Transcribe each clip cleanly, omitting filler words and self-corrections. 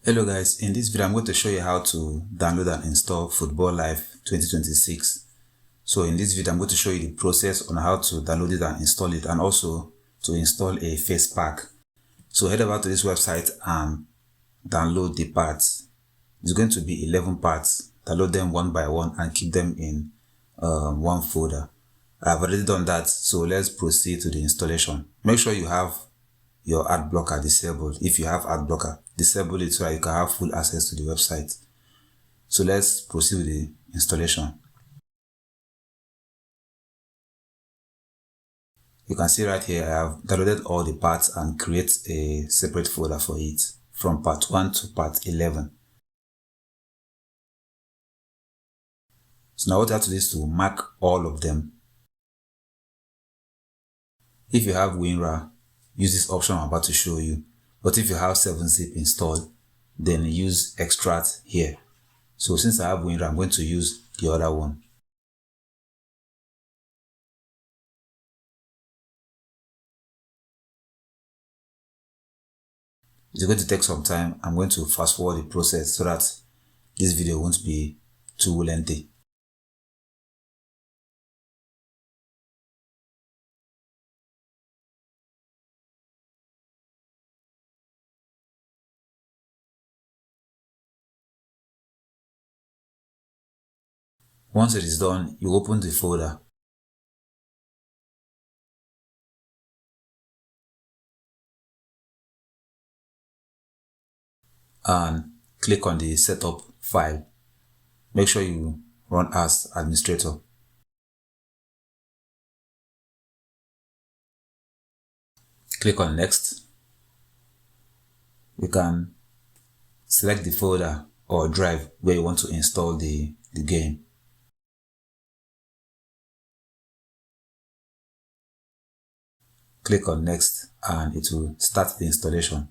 Hello guys, in this video I'm going to show you how to download and install Football Live 2026. So in this video I'm going to show you the process on how to download it and install it, and also to install a face pack. So head over to this website and download the parts. It's going to be 11 parts. Download them one by one and keep them in one folder. I've already done that, so let's proceed to the installation. Make sure you have your ad blocker disabled. If you have ad blocker, disable it so that you can have full access to the website. So let's proceed with the installation. You can see right here I have downloaded all the parts and create a separate folder for it from part 1 to part 11. So now what you have to do is to mark all of them. If you have WinRAR, use this option I'm about to show you. But if you have 7-zip installed, then use extract here. So since I have WinRAR, I'm going to use the other one. It's going to take some time. I'm going to fast forward the process so that this video won't be too lengthy. Once it is done, you open the folder. And click on the setup file. Make sure you run as administrator. Click on next. You can select the folder or drive where you want to install the game. Click on next and it will start the installation.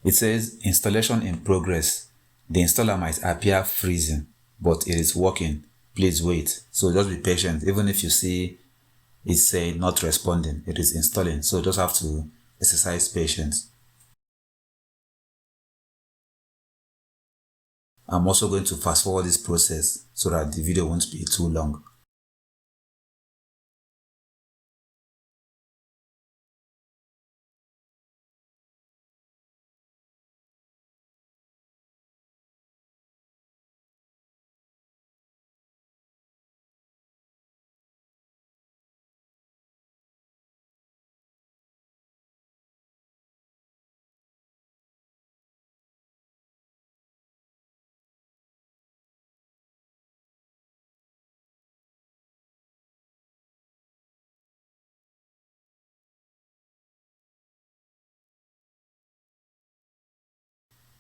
It says installation in progress. The installer might appear freezing, but it is working. Please wait. So just be patient. Even if you see it say not responding, it is installing. So just have to exercise patience. I'm also going to fast forward this process so that the video won't be too long.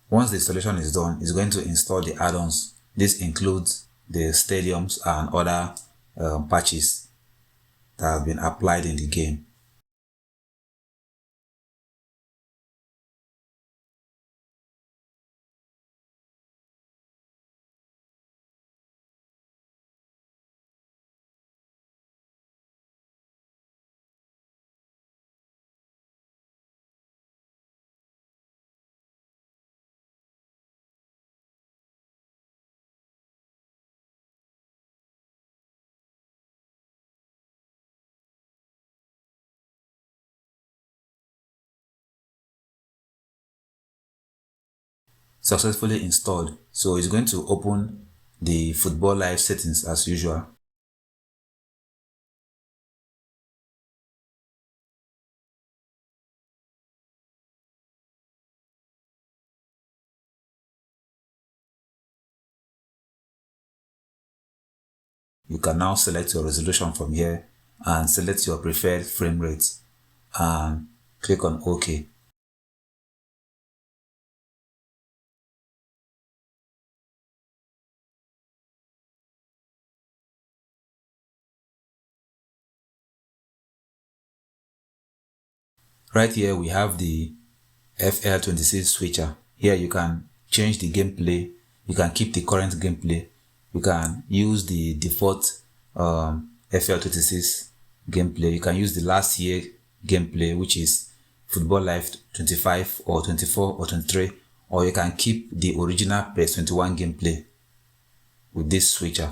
Once the installation is done, it's going to install the add-ons. This includes the stadiums and other patches that have been applied in the game. Successfully installed. So it's going to open the Football Live settings as usual. You can now select your resolution from here and select your preferred frame rate and click on OK. Right here we have the FL26 switcher. Here you can change the gameplay. You can keep the current gameplay. You can use the default FL26 gameplay. You can use the last year gameplay, which is Football Life 25 or 24 or 23, or you can keep the original PS21 gameplay with this switcher.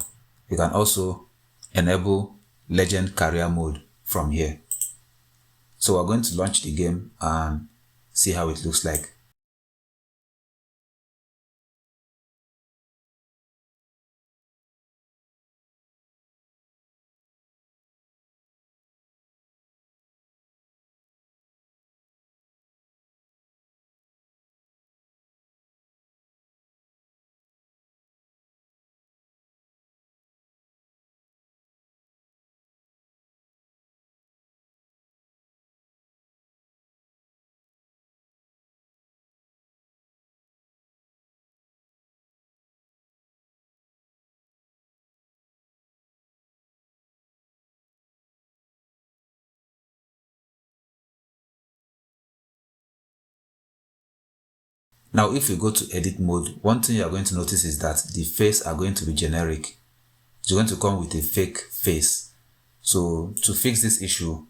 You can also enable Legend Career Mode from here. So we're going to launch the game and see how it looks like. Now, if you go to edit mode, one thing you are going to notice is that the face are going to be generic. It's going to come with a fake face. So to fix this issue,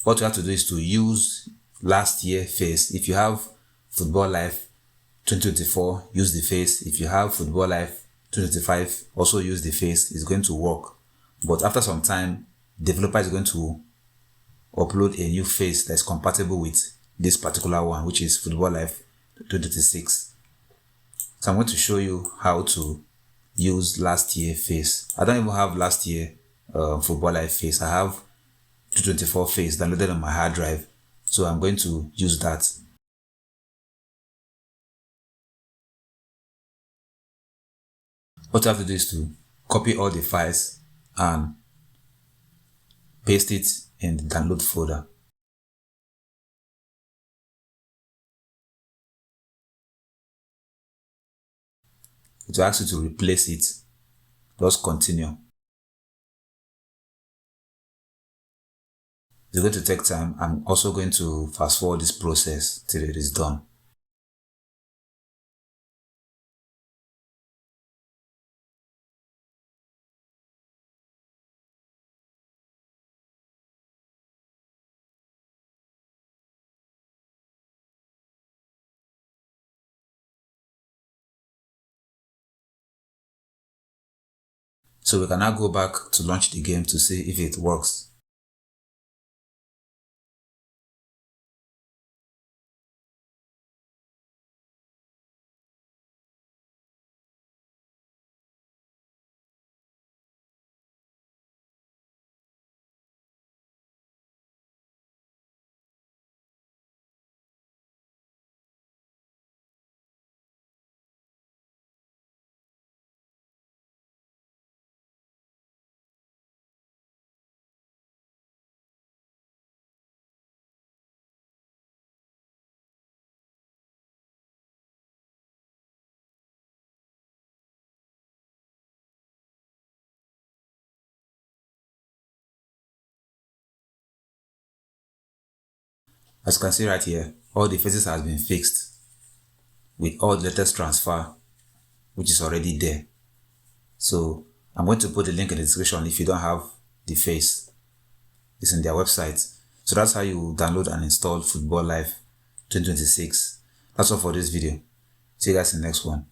what you have to do is to use last year face. If you have Football Life 2024, use the face. If you have Football Life 2025, also use the face. It's going to work. But after some time, developer is going to upload a new face that's compatible with this particular one, which is Football Life 2026. So I'm going to show you how to use last year face. I don't even have last year Football Life face. I have 224 face downloaded on my hard drive, so I'm going to use that. What you have to do is to copy all the files and paste it in the download folder. It will ask you to replace it. Just continue. It's going to take time. I'm also going to fast forward this process till it is done. So we can now go back to launch the game to see if it works. As you can see right here, all the faces has been fixed with all the latest transfer, which is already there. So I'm going to put the link in the description if you don't have the face. It's in their website. So that's how you download and install Football Life 2026. That's all for this video. See you guys in the next one.